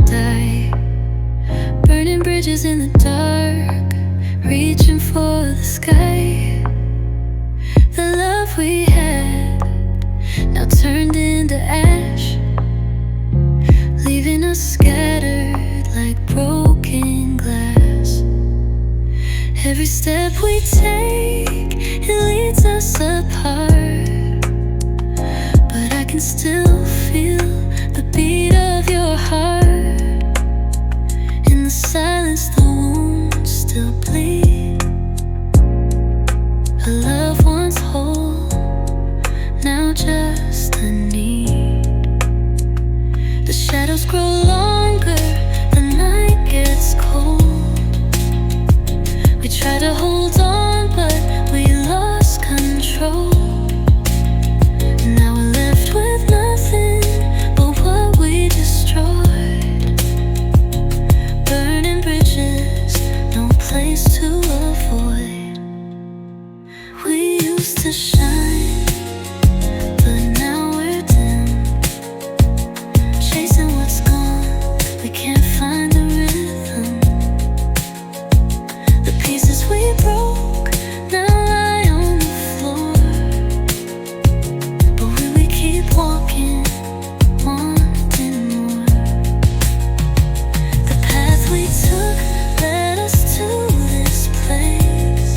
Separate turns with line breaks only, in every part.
die. Burning bridges in the dark, reaching for the sky. The love we had now turned into ash, leaving us scattered like broken glass. Every step we take, it leads us apart, but I can still feel the beat of your heart. In the silence, the wounds still bleed. A love once whole, now just a need. The shadows grow longer, the night gets cold. We try to hold on, but we lost control. Now we're left with nothing but what we destroyed. Burning bridges, no place to avoid. We used to shine, but now we're dim, chasing what's gone, we can't find the rhythm. The pieces we broke now lie on the floor, but will we keep walking, wanting more? The path we took led us to this place,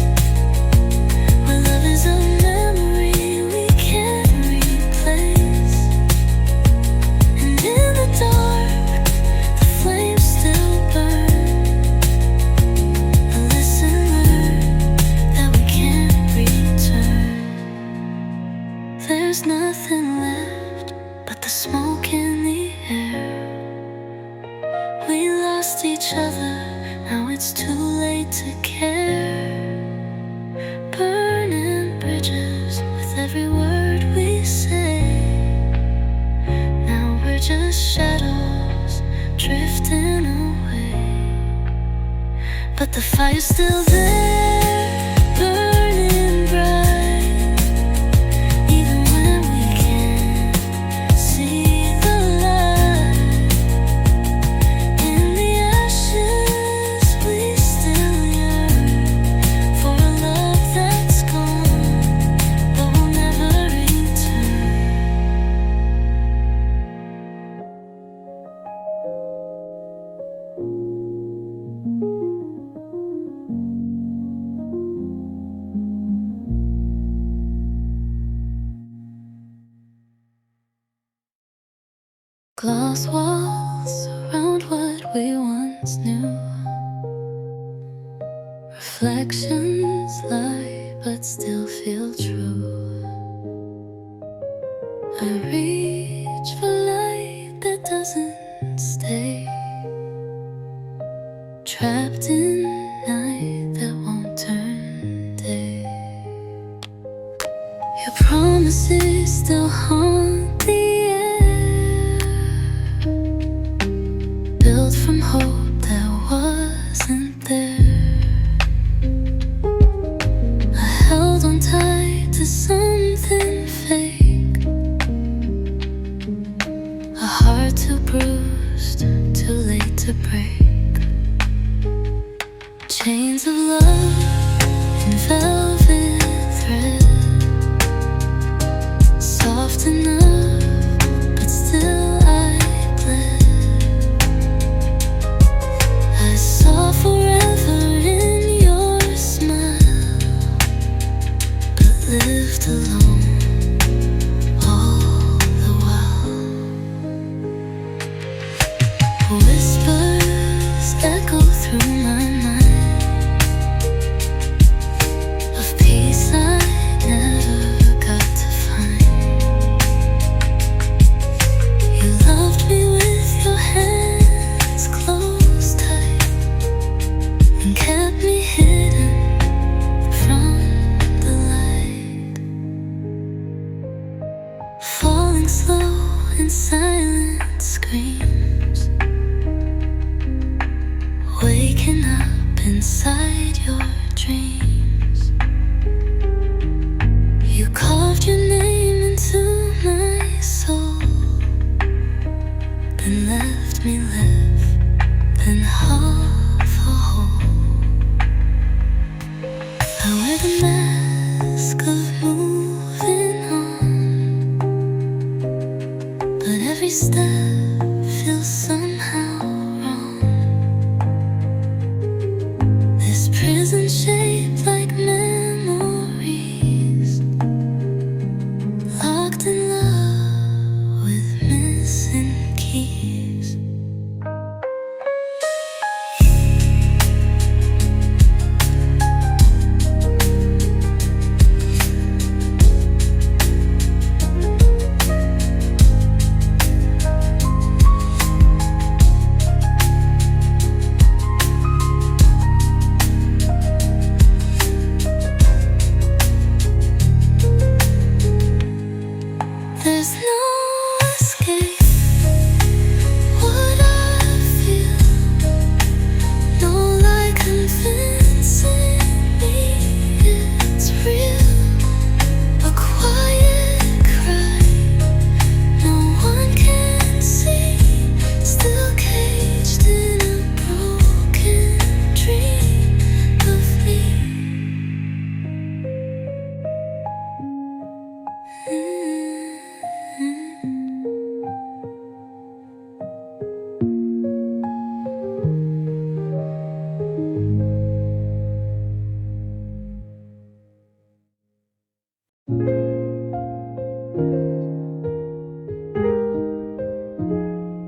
where love is a memory we can't replace. And in the dark, the flames still burn, a lesson learned that we can't return. There's nothing left but the smoke in the air. We lost each other, now it's too late to care. Burning bridges with every word we say. Now we're just shadows drifting away, but the fire's still there, burning bright. Even when we can't see the light, in the ashes we still yearn for a love that's gone, but will never return. Glass walls around what we once knew. Reflections lie but still feel true. I reach for light that doesn't stay, trapped in night that won't turn day. Your promises still haunt the air, built from hope that wasn't there. I held on tight to something fake, a heart too bruised, too late to break. Chains of love in velvet thread, soft enough, but still I bled. I saw forever in your smile, but lived alone all the while. Whispers echo through my mind, of peace I never got to find. You loved me with your hands closed tight, and kept me hidden from the light. Falling slow in silent screams, waking up inside your dreams. You carved your name into my soul, then left me left than half a whole. I wear the mask of moving on, but every step feels somehow wrong. This prison shaped like memories, locked in love with missing keys. There's no escape what I feel, no lie convincing me it's real. A quiet cry no one can see, still caged in a broken dream of me.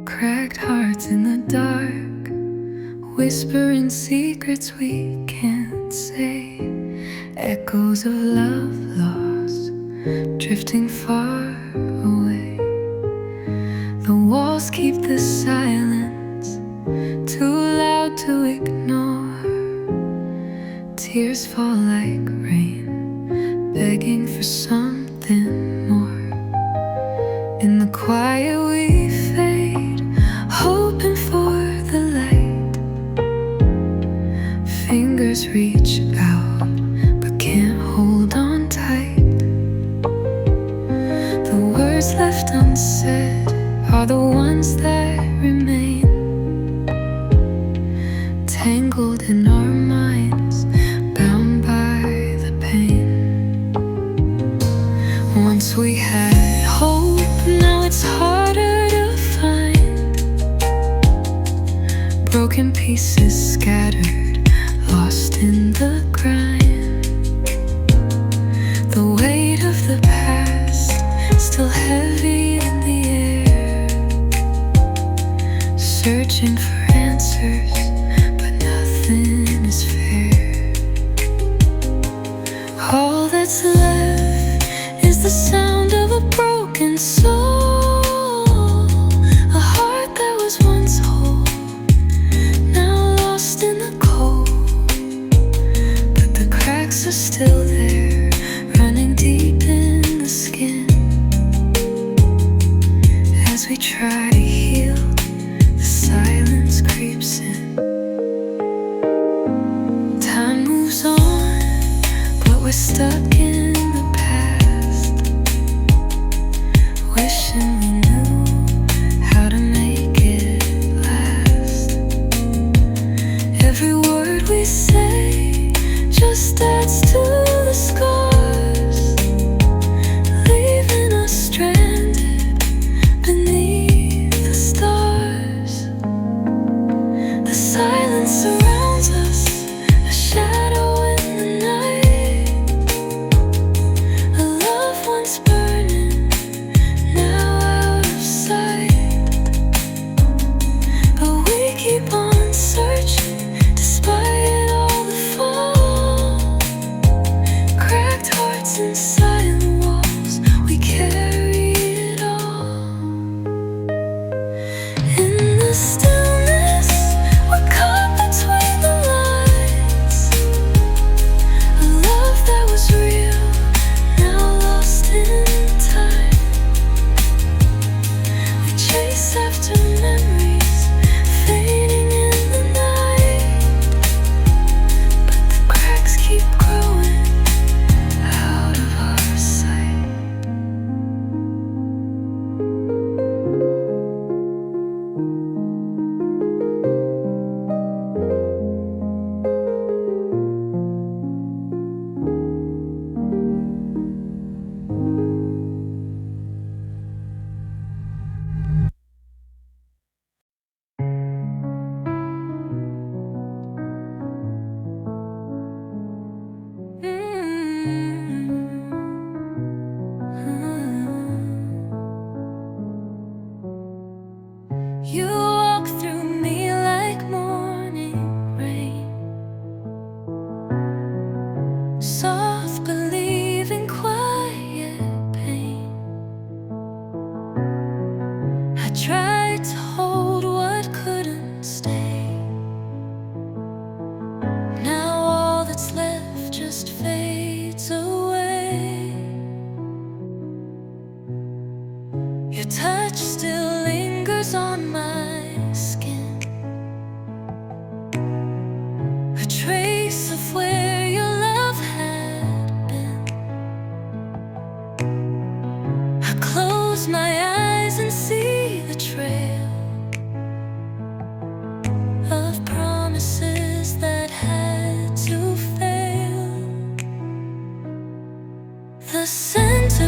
Cracked hearts in the dark, whispering secrets we can't say. Echoes of love lost, drifting far away. The walls keep the silence too loud to ignore. Tears fall like rain, begging for something more. In the quiet we fade, hoping for the light. Fingers reach out, but can't hold on tight. The words left unsaid are the ones that remain, tangled in our minds, bound by the pain. Once we had hope, now it's harder to find. Broken pieces scattered, lost in the grind. The weight of the past still heavy in the air, searching for answers, but nothing is fair. All that's left is the sound of a broken soul, a heart that was once whole, now lost in the cold. But the cracks are still there, running deep in the skin. As we try to heal, the silence creeps in. Time moves on, but we're stuck in the past, wishing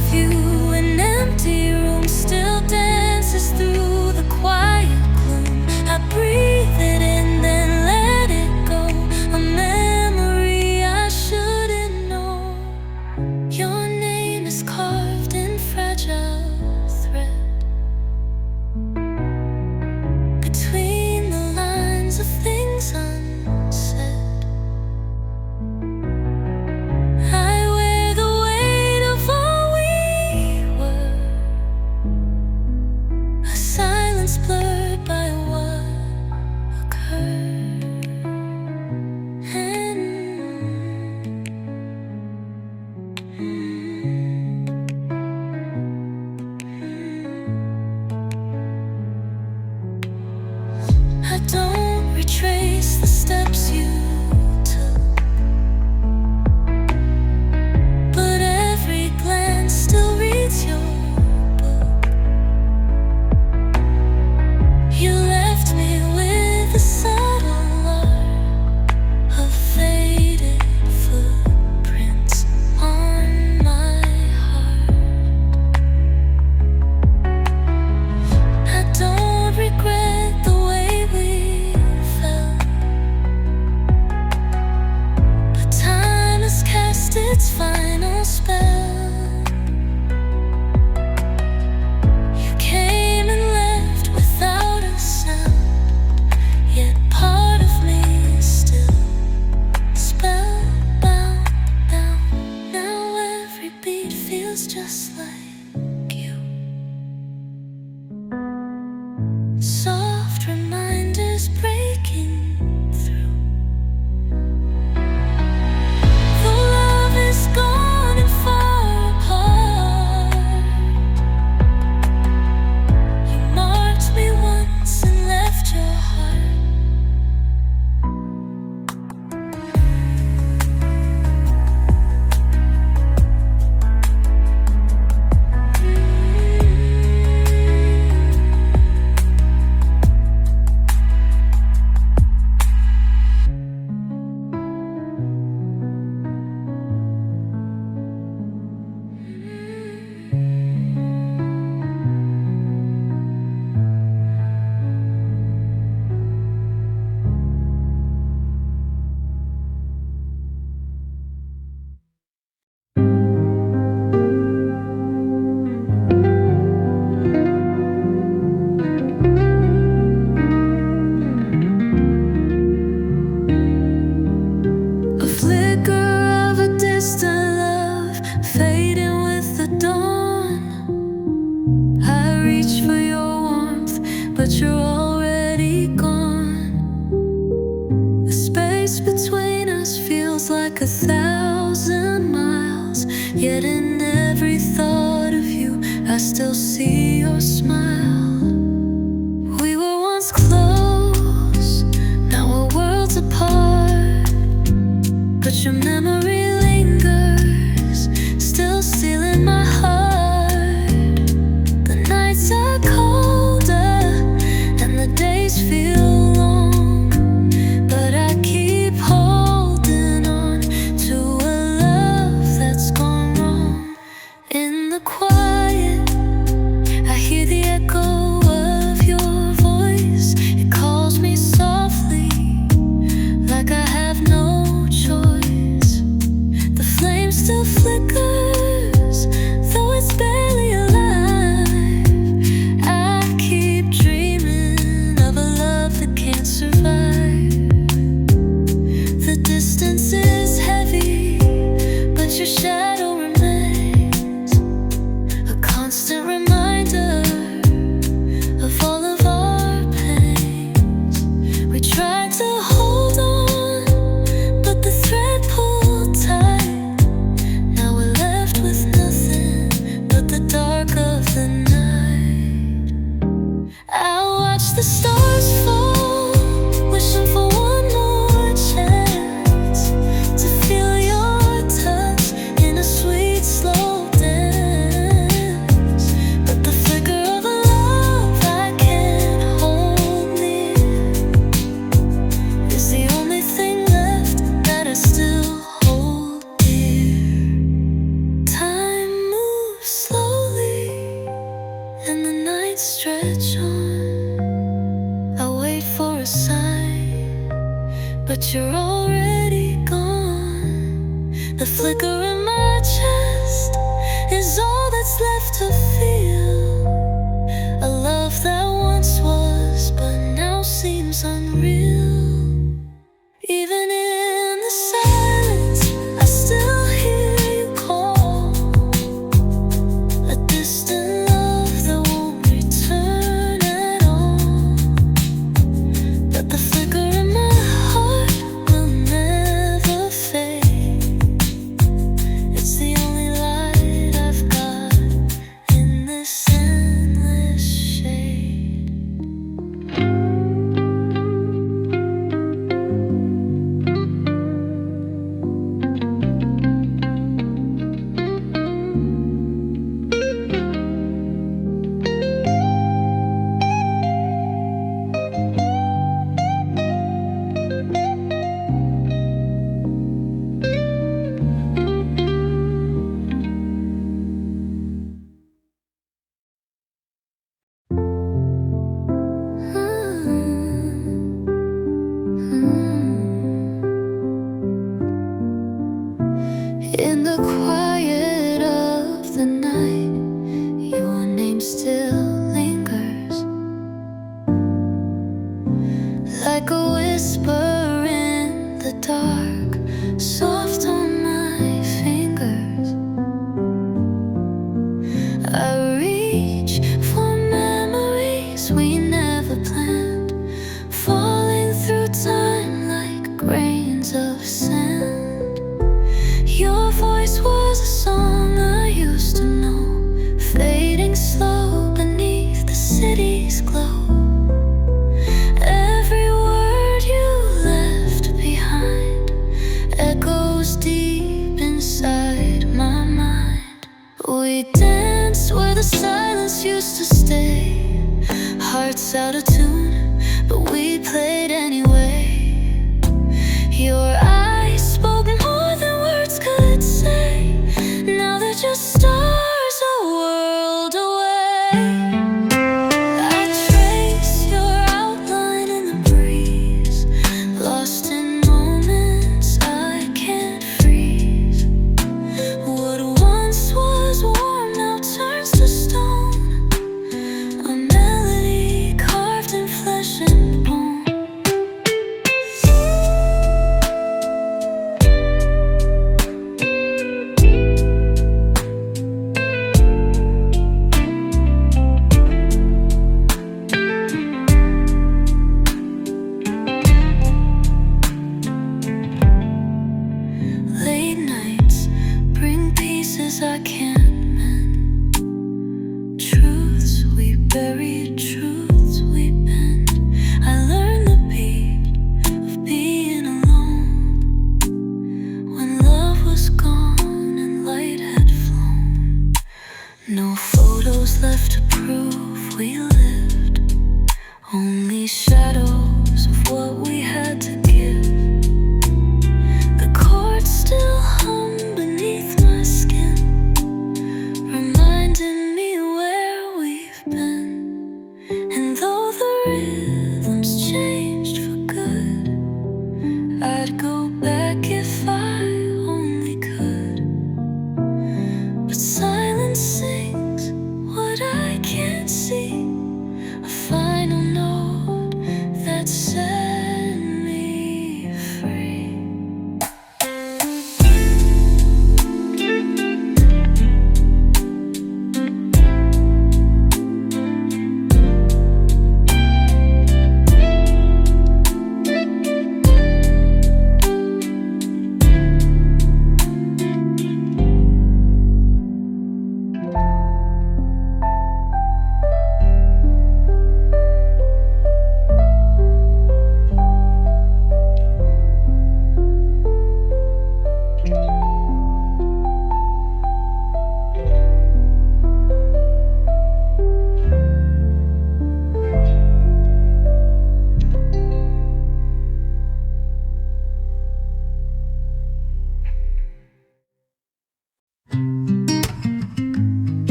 of you. An empty room still dances through the quiet gloom. I breathe it in, then let it go. A memory I shouldn't know. Your name is carved in fragile thread between the lines of things unsaid. I wear the weight of all we were, a silence blurred by what occurred. I don't retrace the steps you took, but every glance still reads your book. You left me with a subtle art of faded footprints on my heart. I don't regret the way we felt, but time has cast its final spell. You came and left without a sound, yet part of me is still spellbound down. Now every beat feels just like you. Soft reminders breaking through. Though love is gone and far apart, you marked me once and left your heart. A flicker of a distant love fading with the dawn. I reach for your warmth, but you're already gone. The space between us feels like 1,000 miles, yet in every thought of you I still see your smile. We were once close, now we're worlds apart, but your memory lingers, still stealing my heart. The nights are colder and the days feel long, but I keep holding on to a love that's gone wrong. In the quiet, I hear the echo but you're already gone. The flicker in my chest is all that's left to feel. A love that once was, but now seems unreal. Even in the silence, I still hear you call. A distant love that won't return at all. But the flicker in my heart will never fade. It's the only light I've got in this endless shade. In the quiet of the night, your name still lingers, like a whisper in the dark, soft on my fingers. I reach for memories we never planned, falling through time like grains of sand. Your voice was a song I used to know, fading slow beneath the city's glow. Every word you left behind echoes deep inside my mind. We danced where the silence used to stay, hearts out of tune, but we played anyway. Your eyes spoke more than words could say. Now they're just stars a world away. I trace your outline in the breeze, lost in moments I can't freeze. What once was warm now turns to stone, a melody carved in flesh and bone. Late nights bring pieces I can't mend, truths we buried, truths we bend. I learned the beat of being alone, when love was gone and light had flown. No photos left to prove we lived, only shadows of what we had to give. The chords still hum beneath my skin, reminding me where we've been. And though the rhythms changed for good, I'd go back if I only could. But silence sings what I can't see, a final note that says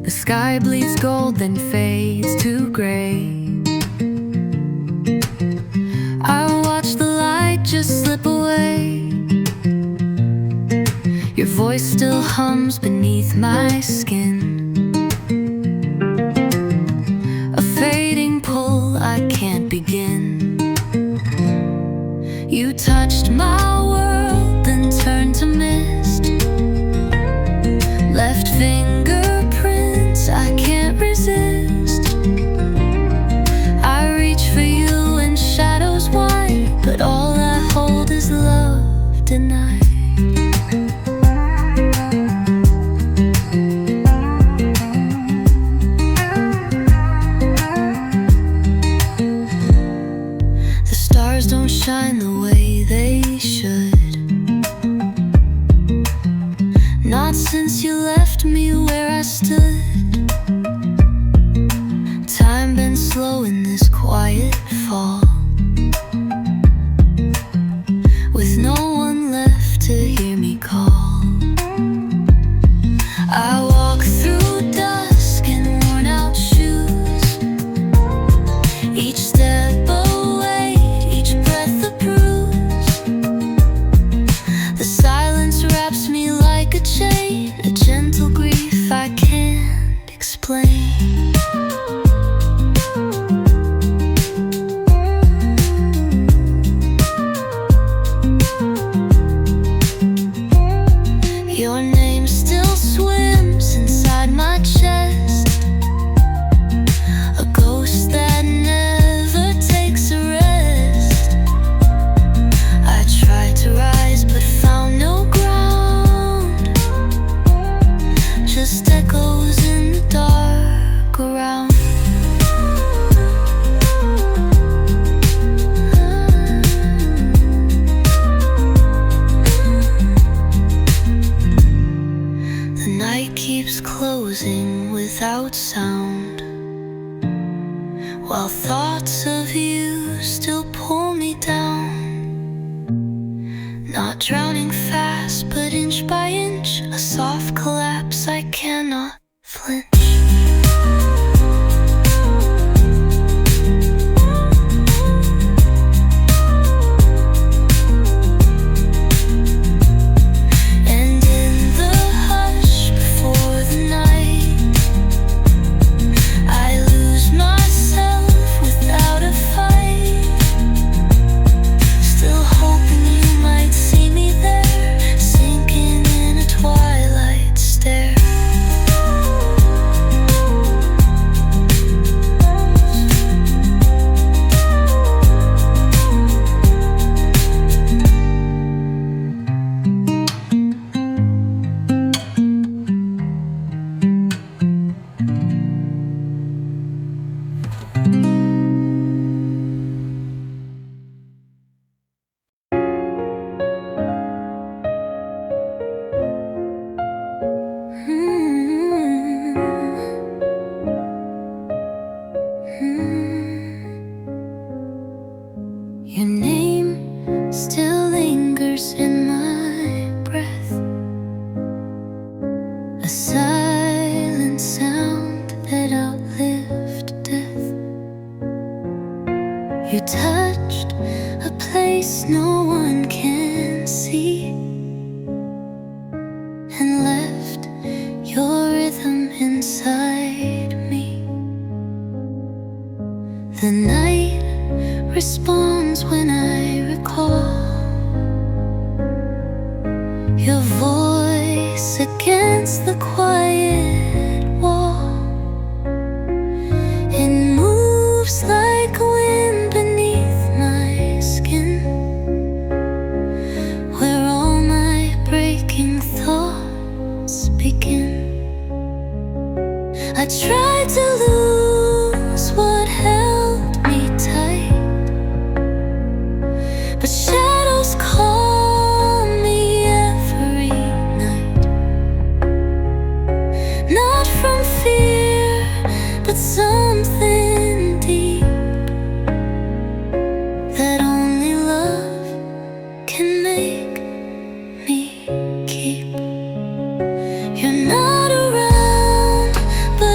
The sky bleeds gold, then fades to gray. I watch the light just slip away. Your voice still hums beneath my skin. A fading pull I can't begin. You touched my world, then turned to mist. Left fingerprints I can't resist. I reach for you in shadows wide, but all I hold is love denied. The stars don't shine the way they should. Not since you left me where I stood. Time been slow in this quiet fall, with no one left to hear me call. I walk through dusk in worn out shoes. Each step away, each breath a bruise. The silence wraps me like a chain, a gentle grief I can't explain. Your name still swims inside my chest, a ghost that never takes a rest. I tried to rise but found no ground, just echoes in the dark around. The night keeps closing without sound, while thoughts of you still pull me down. Not drowning fast, but inch by inch, a soft collapse I cannot flinch. And in the hush before the night, I lose myself without a fight. Still hoping you might see me there, sinking in a twilight stare. Your name still lingers in my breath, a silent sound that outlived death. You touched a place no one can see, and left your rhythm inside me. The night responds when I recall your voice against the quiet wall. It moves like wind beneath my skin, where all my breaking thoughts begin. I tried to lose what held me tight, but shadows call me every night. Not from fear, but something deep that only love can make me keep. You're not around, but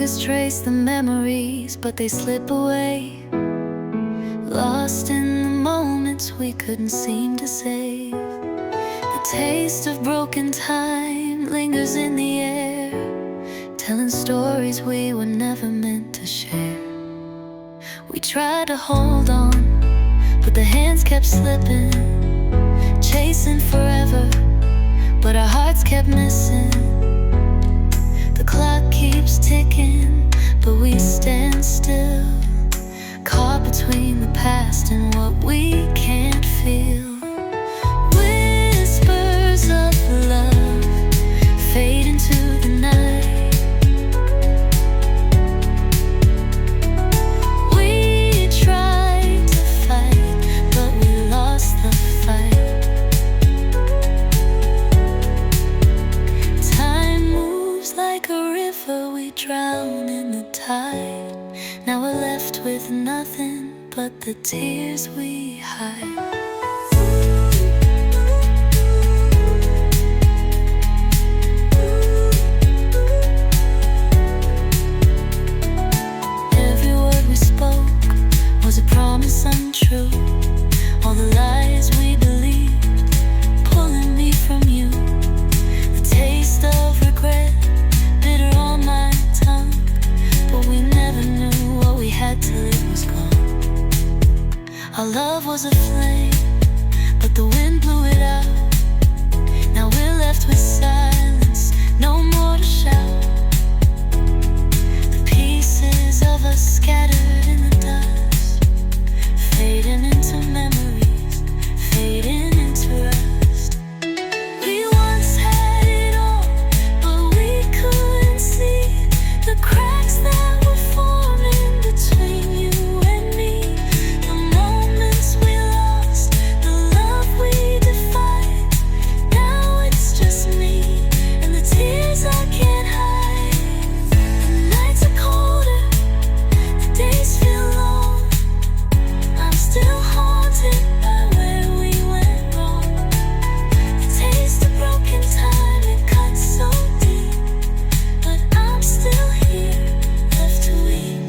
fingers trace the memories, but they slip away, lost in the moments we couldn't seem to save. The taste of broken time lingers in the air, telling stories we were never meant to share. We tried to hold on, but the hands kept slipping, chasing forever, but our hearts kept missing. The clock keeps ticking, but we stand still, caught between the past and what we can't feel. Whispers of love fade into the night. We tried to fight, but we lost the fight. Time moves like a river, we drown in the tide. Now we're left with nothing but the tears we hide. Every word we spoke was a promise untrue. All the lies we believed, pulling me from you. The taste of regret, bitter on my tongue, but we never knew what we had till it was gone. Our love was a flame, but the wind blew it out. Now we're left with silence, no more to shout. The pieces of us scattered in the dust, fading into memories, fading into rust. We once had it all, but we couldn't see the cracks that were forming between you and me. The moments we lost, the love we defied. Now it's just me and the tears I can't hide. The nights are colder, the days feel long. I'm still haunted by where we went wrong. The taste of broken time, it cuts so deep, but I'm still here, left to weep.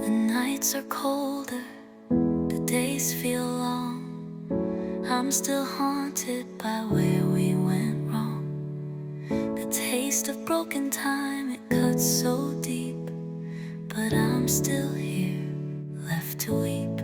The nights are colder, the days feel long. I'm still haunted by where we went wrong. The taste of broken time, it cuts so deep, but I'm still here, left to weep.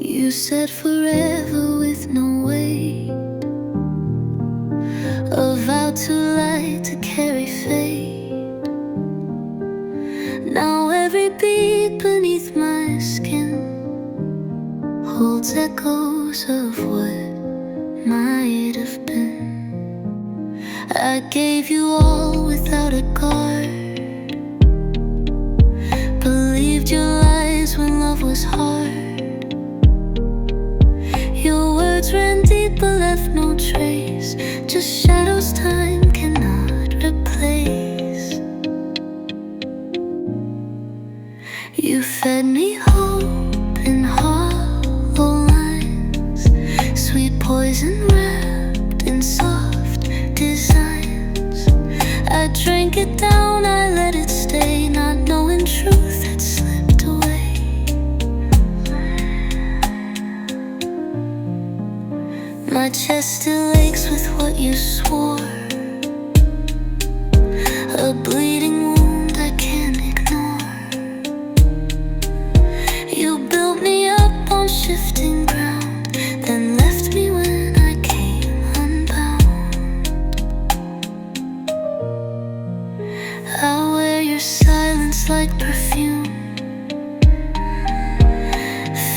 You said forever with no weight, a vow too light to carry fate. Now every beat beneath my skin holds echoes of what might have been. I gave you all without a guard, believed your lies when love was hard. Your words ran deep but left no trace, just shadows time cannot replace. You fed me hope in hollow lines, sweet poison wrapped in soft designs. I drank it down, I let it stay, not knowing truth had slipped away. My chest still aches with what you swore, a bleeding wound I can't ignore. You built me up on shifting ground, then left me when I came unbound. I wear your silence like perfume,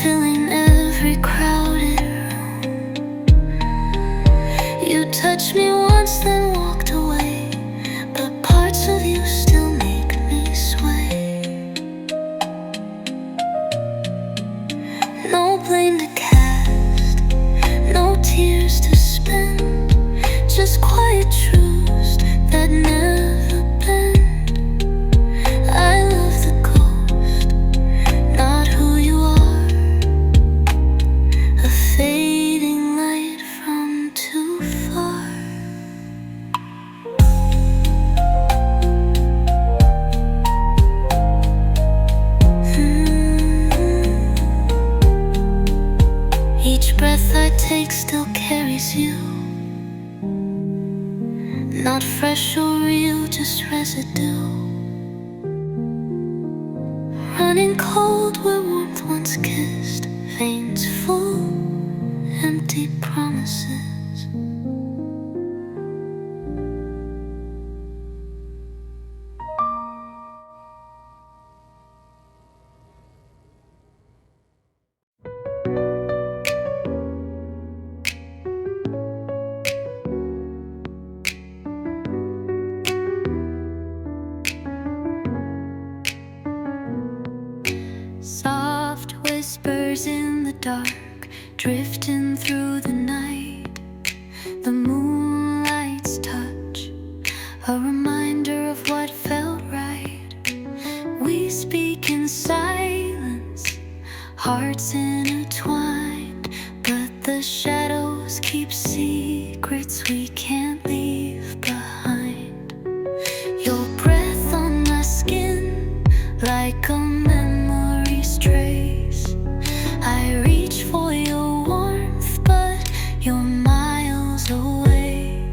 filling every crowded room. You touch me Quiet truths that never bend. I love the ghost, not who you are. A fading light from too far. Each breath I take still carries you. Not fresh or real, just residue. Running cold where warmth once kissed. Veins full, empty promises. Soft whispers in the dark, drifting through the night. The moonlight's touch, a reminder of what felt right. We speak in silence, hearts intertwined, but the shadows keep secrets we can't leave behind. Your breath on my skin, like a memory's trace. I reach for your warmth, but you're miles away.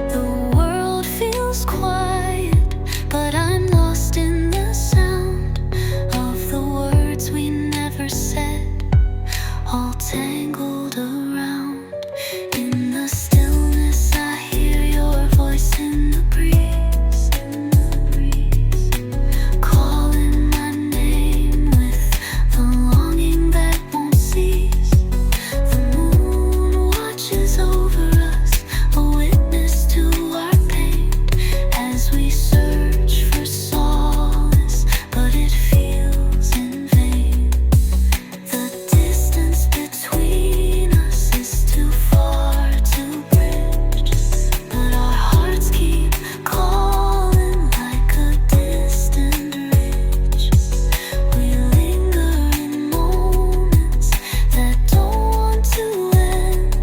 The world feels quiet, but I'm lost in the sound of the words we never said, all tangled around. In the stillness I hear your voice in the breeze. Calling my name with the longing that won't cease. The moon watches over us, a witness to our pain, as we search for solace, but it feels in vain. The distance between us is too far to bridge, but our hearts keep calling like a distant ridge. We linger in moments that don't want to end,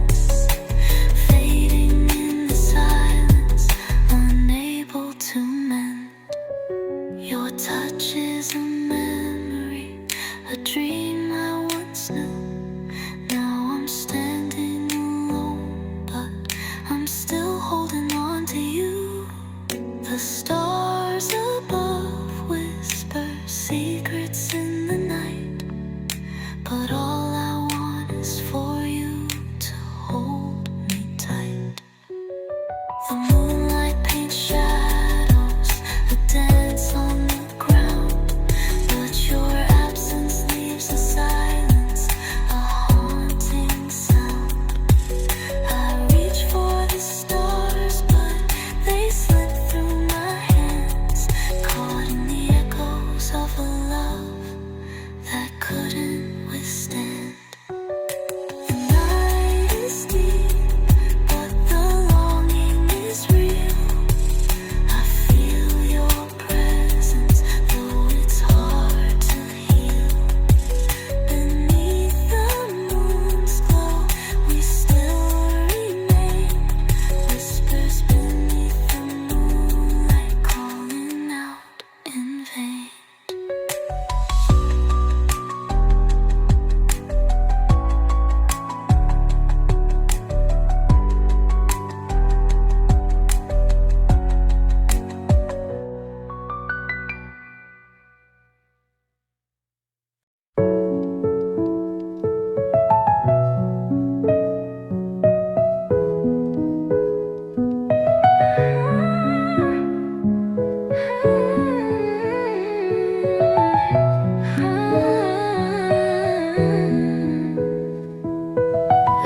fading in the silence, unable to mend. Your touch is a memory, a dream I once knew. Now I'm standing alone, but I'm still holding on to you. The stars above whisper secrets in the night, but all I want is for you to hold me tight. The moonlight paints shadows, a dance on the ground, but your absence leaves a silence, a haunting sound. I reach for the stars, but they slip through my hands, caught in the echoes of a love that couldn't withstand. The night is deep, but the longing is real. I feel your presence, though it's hard to heal. Beneath the moon's glow, we still remain. Whispers beneath the moonlight, calling out in vain.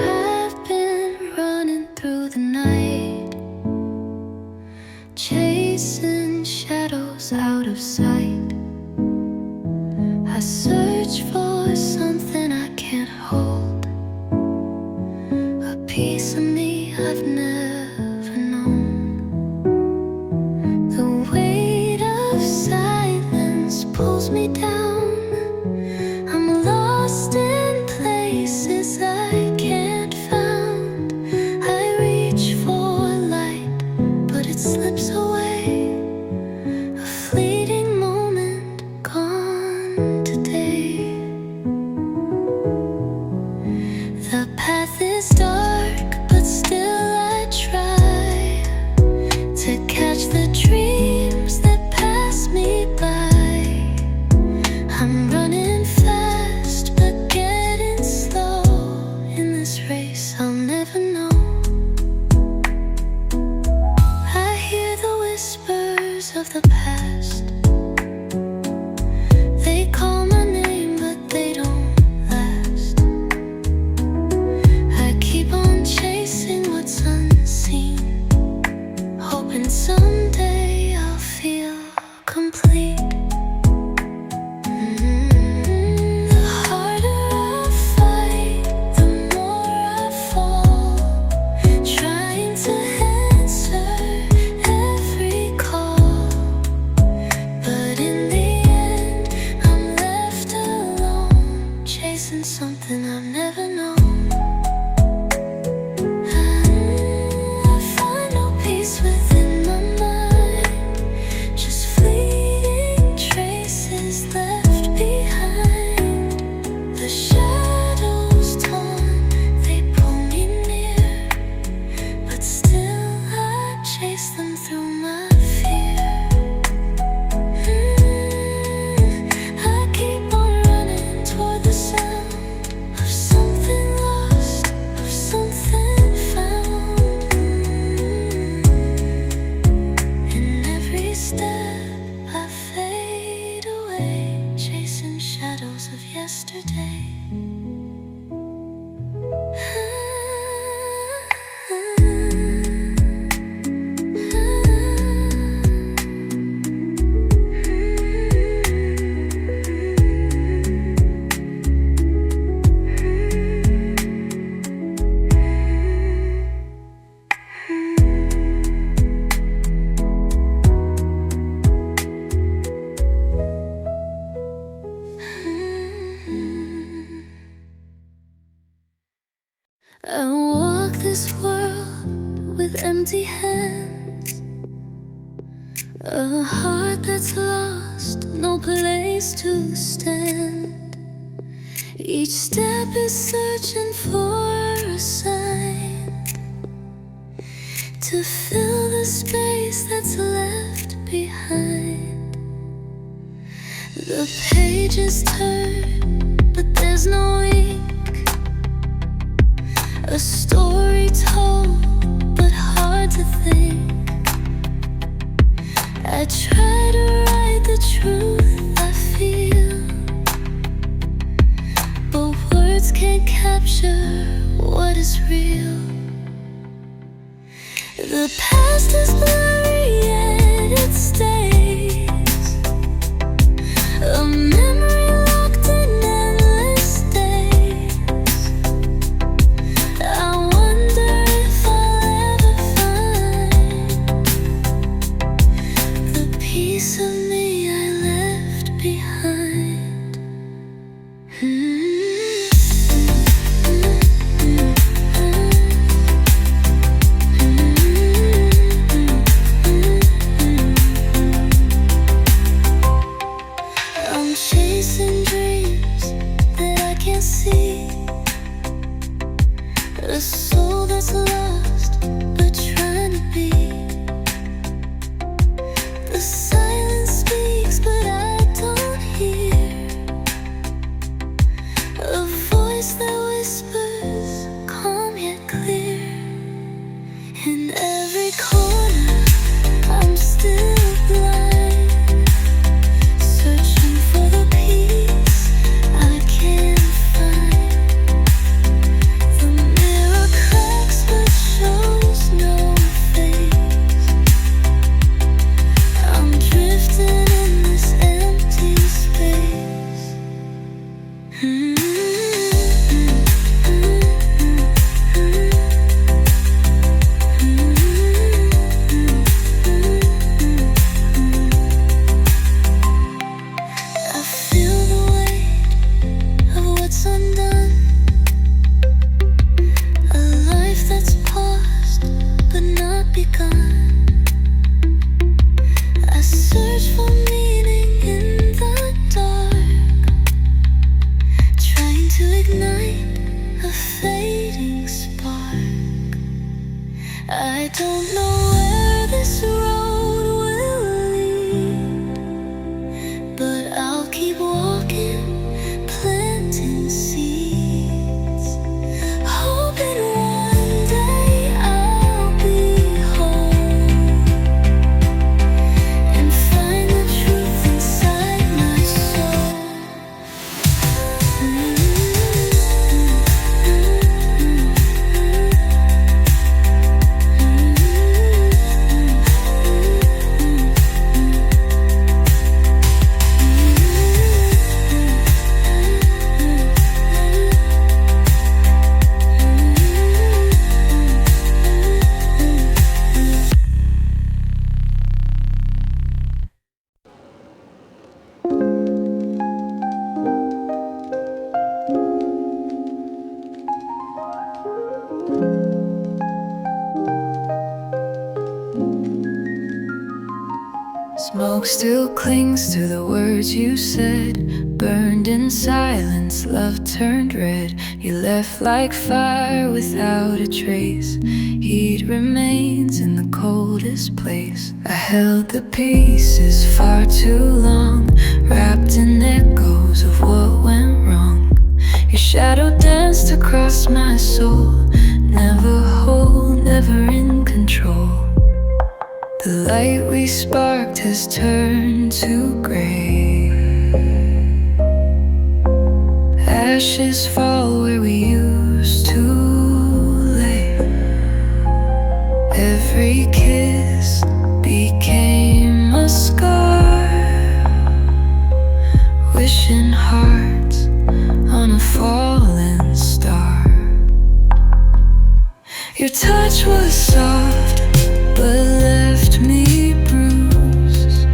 I've been running through the night, chasing shadows out of sight. I search for something I can't hold, a piece of me I've never known. the past. They call my name, but they don't last. I keep on chasing what's unseen, hoping someday I'll feel complete. The harder I fight, the more I fall, trying to answer every call. But in the end, I'm left alone, chasing something I've never known. I find no peace within my mind, just fleeting traces left behind. The shadows torn, they pull me near, but still I chase them through my fear. I keep on running toward the sound of something lost, of something found. In every step I fade away, chasing shadows of yesterday. I walk this world with empty hands, a heart that's lost, no place to stand. Each step is searching for a sign to fill the space that's left behind. The pages turn, but there's no ink. A story told, but hard to think. I try to write the truth I feel, but words can't capture what is real. The past is blurry yet it stays, a memory locked in endless days. I wonder if I'll ever find the piece of me I left behind. I'm chasing dreams that I can't see, a soul that's lost but trying to be. The silence Smoke still clings to the words you said. Burned in silence, love turned red. You left like fire without a trace. Heat remains in the coldest place. I held the pieces far too long, wrapped in echoes of what went wrong. Your shadow danced across my soul, never whole, never in control. The light we sparked has turned to gray. Ashes fall where we used to lay. Every kiss became a scar, wishing hearts on a fallen star. Your touch was soft, but left me bruised.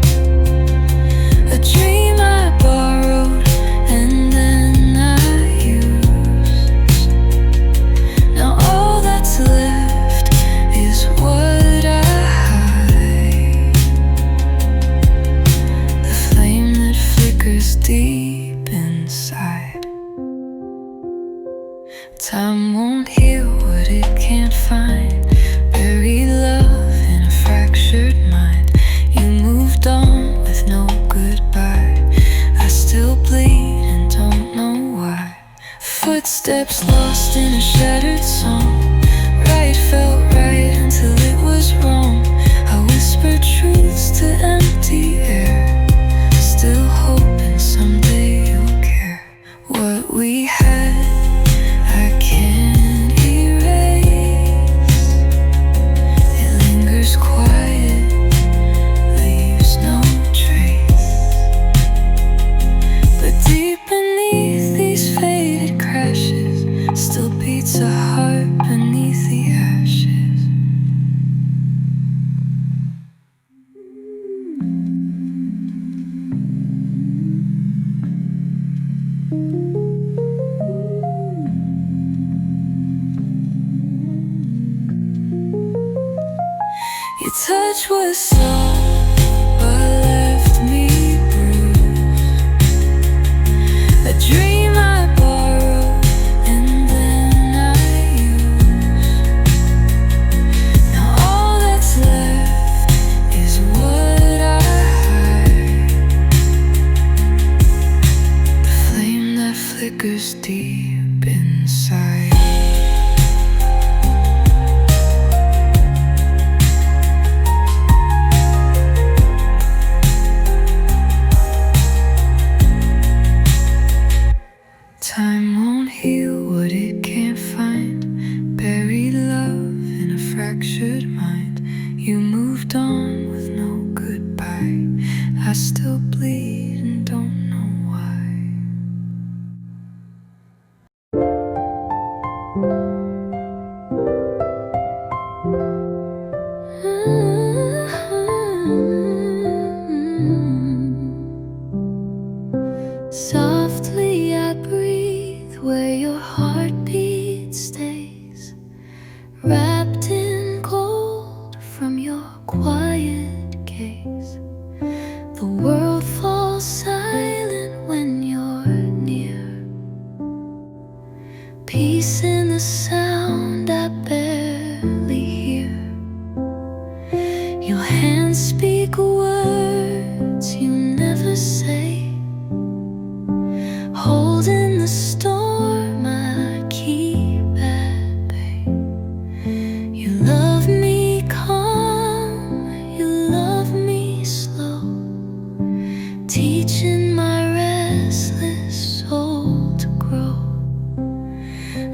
A dream I borrowed and then I used. Now all that's left is what I hide, the flame that flickers deep inside. Time won't heal what it can't find. Buried love in a fractured mind. You moved on with no goodbye. I still bleed and don't know why. Footsteps lost in a shattered song. Right felt right until it was wrong. I whispered truths to empty air, still hoping someday you'll care. What we had I can't erase. It lingers quiet, leaves no trace. But deep beneath these faded crashes still beats a heart beneath the ashes. Your touch was soft, but left me bruised. A dream I borrowed and then I used. Now all that's left is what I hide, the flame that flickers deep inside. Time won't heal what it can't find. Buried love in a fractured mind. You moved on with no goodbye. I still bleed and don't know why. Softly I breathe where your heartbeat stays, wrapped in gold from your quiet gaze. The world falls silent when you're near. Peace in the sound I barely hear. Your hands speak words you never say. Holding the storm I keep at bay. You love me calm, you love me slow, teaching my restless soul to grow.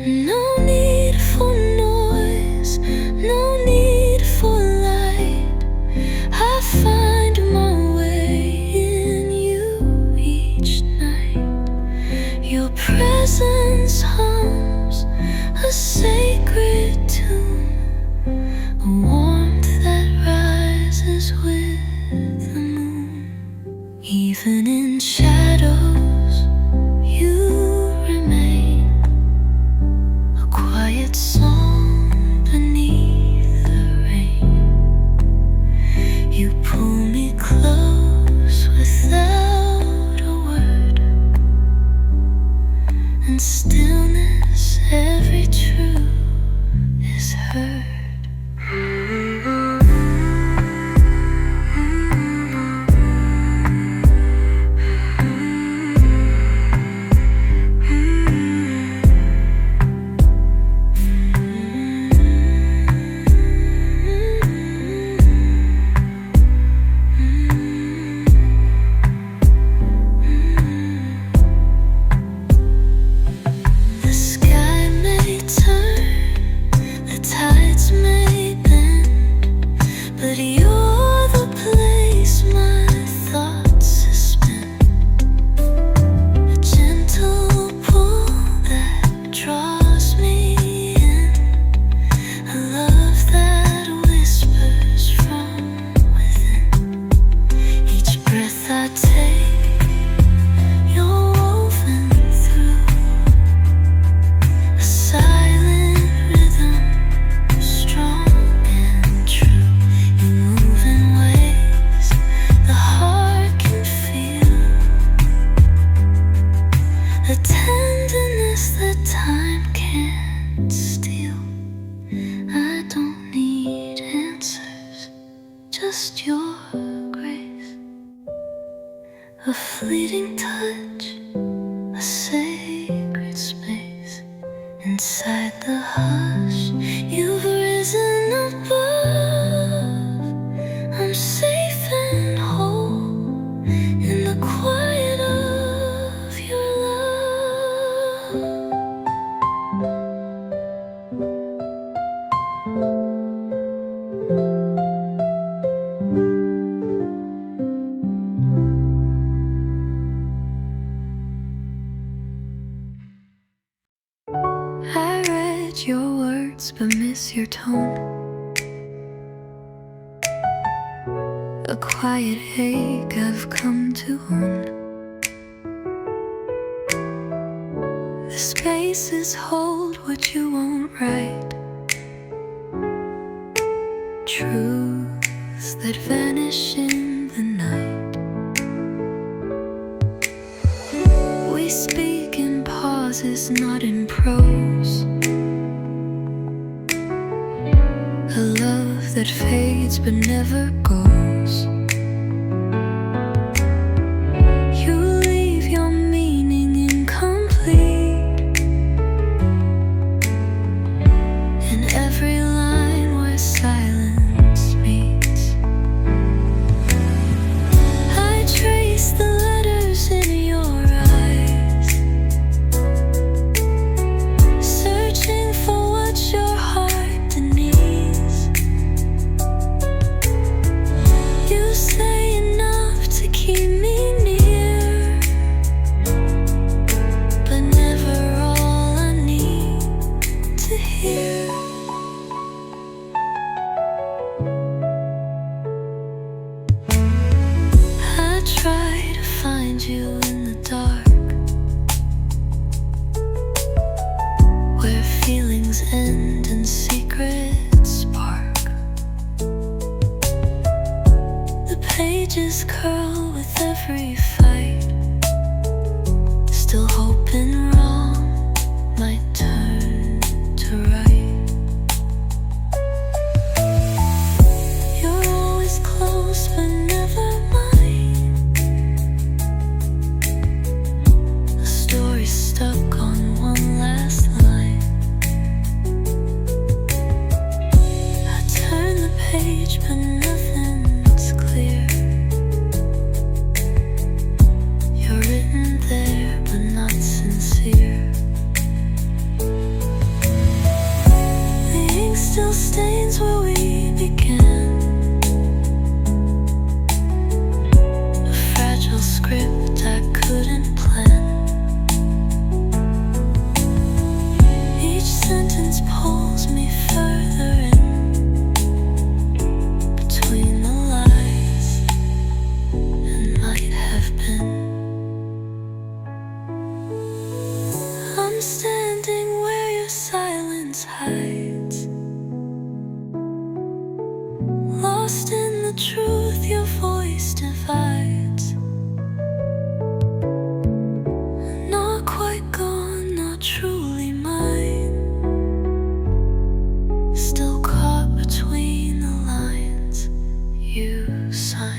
No need for noise, no need for light. I find my way in you each night. Your presence hums a sacred tune, a warmth that rises with the moon. Even in shadows, you remain a quiet song beneath the rain. You pull me close. just your grace, a fleeting touch, a sacred space. Inside the hush, you've risen above. I'm safe and whole in the quiet of your love. I read your words but miss your tone. A quiet ache I've come to own. The spaces hold what you won't write, truths that vanish in the night. We speak in pauses, not in prose. A love that fades but never goes. You leave your meaning incomplete in every line where silence meets. I trace the letters in your eyes, searching for what your heart needs. You say enough to keep me near, but never all I need to hear. I try to find you in the dark, where feelings end and secrets spark. The pages curl with every fight, still hoping wrong might turn to right. You're always close but never mine. A story stuck on one last line. I turn the page but nothing's clear. You're written there but not sincere. The ink still stains where we began, a fragile script I couldn't plan. Each sentence pulls me further in, between the lies and might have been. I'm standing where your silence hides, lost in the truth your voice divides. Not quite gone, not truly mine, still caught between the lines you sign.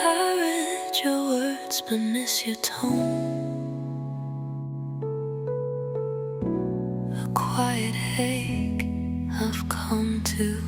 I read your words but miss your tone. A quiet ache I've come to.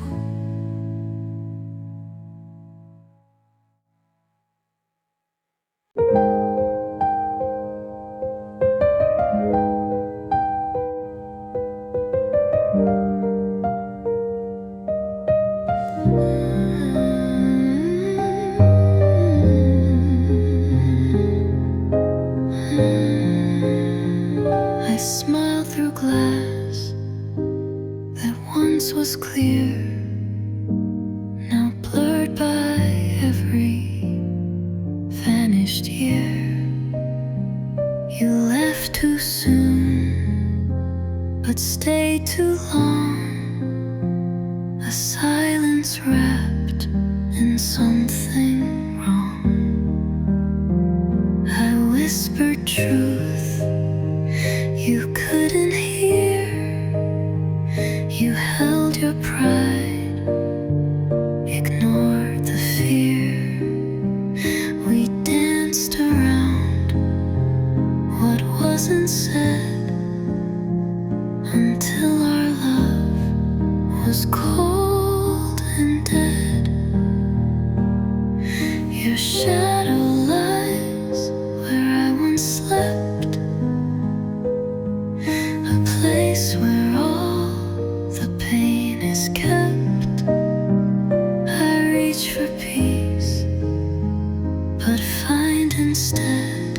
I smile through glass that once was clear, now blurred by every vanished year. You left too soon, but stayed too long. A silence wrapped in something wrong. I whispered truth you couldn't hear. You held your pride, ignored the fear. We danced around what wasn't said until our love was cold and dead. Your shadow lies where I once slept, a place where all the pain is kept. I reach for peace, but find instead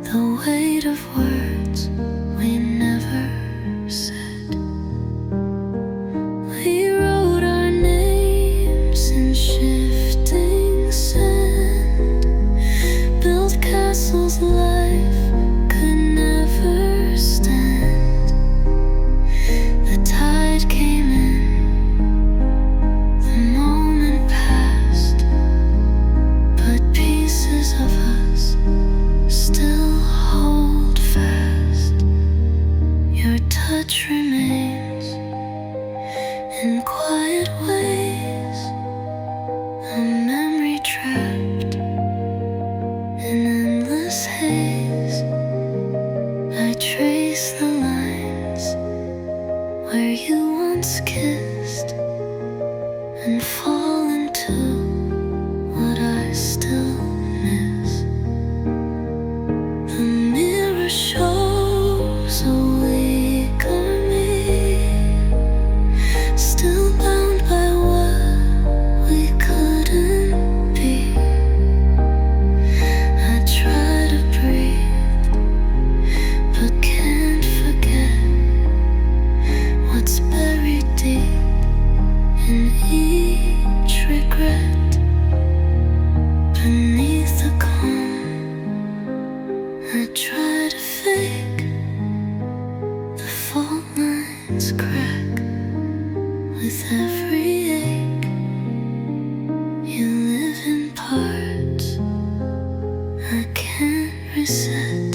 the weight of words we never said. We wrote our names in shifting sand, built castles life could never stand. The tide came in, the moment passed, but pieces of us still hold fast. Your touch remains in quiet ways, a memory trapped in endless haze. I trace the lines where you once kissed and fall into what I still miss. The mirror shows a weaker me, still bound by what we couldn't be. I try to breathe, but can't forget what's buried deep in each regret. Beneath the calm, I try to fake the fault lines crack with every ache. You live in parts I can't reset.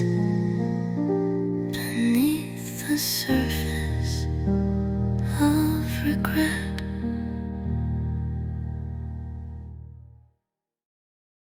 Beneath the surface of regret.